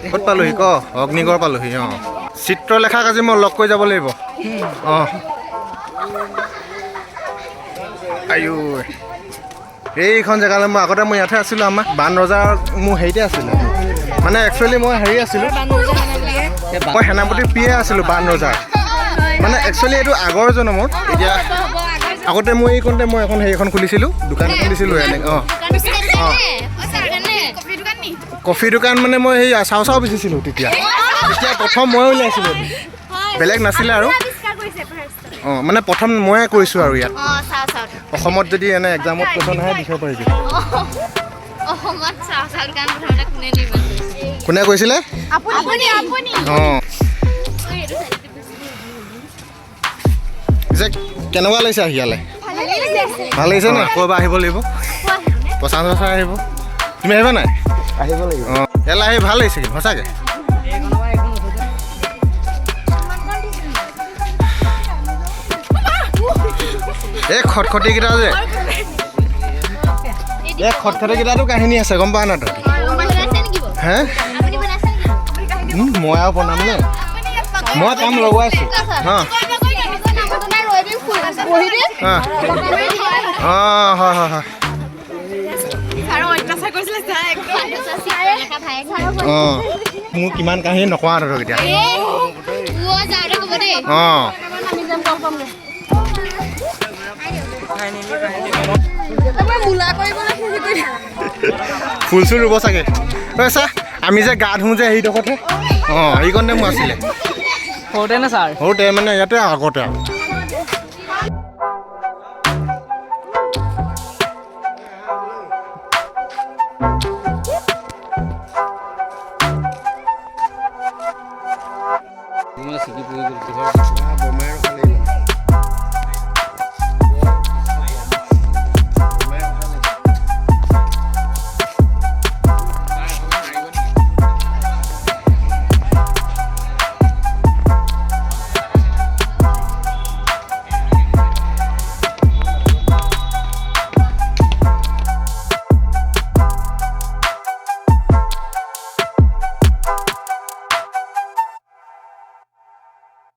ক'ত পালোহি ক অগ্নিগড় পালোহি অঁ চিত্ৰলেখাক আজি মই লগ কৰি যাব লাগিব অঁ আয়ো এইখন জেগালৈ মই আগতে মই ইয়াতে আছিলোঁ আমাৰ বান ৰজাৰ মোৰ হেৰিতে আছিলে মানে একচুৱেলি মই হেৰি আছিলোঁ মই সেনাপতিৰ পিয়ে আছিলোঁ বান ৰজাৰ মানে একচুৱেলি এইটো আগৰ জনমত এতিয়া আগতে মই এইকণতে মই এখন হেৰিখন খুলিছিলোঁ দোকান এখন দিছিলোঁ এনেকৈ অঁ অঁ কফি দোকান মানে মই সেই চাও বেচিছিলোঁ তেতিয়া প্ৰথম মই উলিয়াইছিলোঁ বেলেগ নাছিলে আৰু অঁ মানে প্ৰথম ময়ে কৰিছোঁ আৰু ইয়াত অসমত যদি এনে এক্সামত কোৱেশ্যন আহে লিখিব পাৰিবি কোনে কৈছিলে অঁ যে কেনেকুৱা লাগিছে আহিয়ালে ভাল লাগিছে ন আকৌ এবাৰ আহিব লাগিব প্ৰশান্ত ছাৰ আহিব তুমি আহিবা নাই আহিব লাগিব অঁ ইয়ালৈ আহি ভাল লাগিছে কিন্তু সঁচাকৈ এই খটখটিকেইটা যে এই খটখটিকেইটাতো কাহিনী আছে গম পাৱ না তই হে মই আৰু বনাম নে মই কাম লগাইছোঁ অঁ অঁ হয় হয় হয় অঁ মোৰ কিমান কাহিনী নকোৱা ধৰক এতিয়া অঁ ফুল চুল ৰুব চাগে ঐ চা আমি যে গা ধুওঁ যে সেইডোখৰতে অঁ সেইকণতে মোৰ আছিলে সৰুতে নে ছাৰ সৰুতে মানে ইয়াতে আগতে আৰু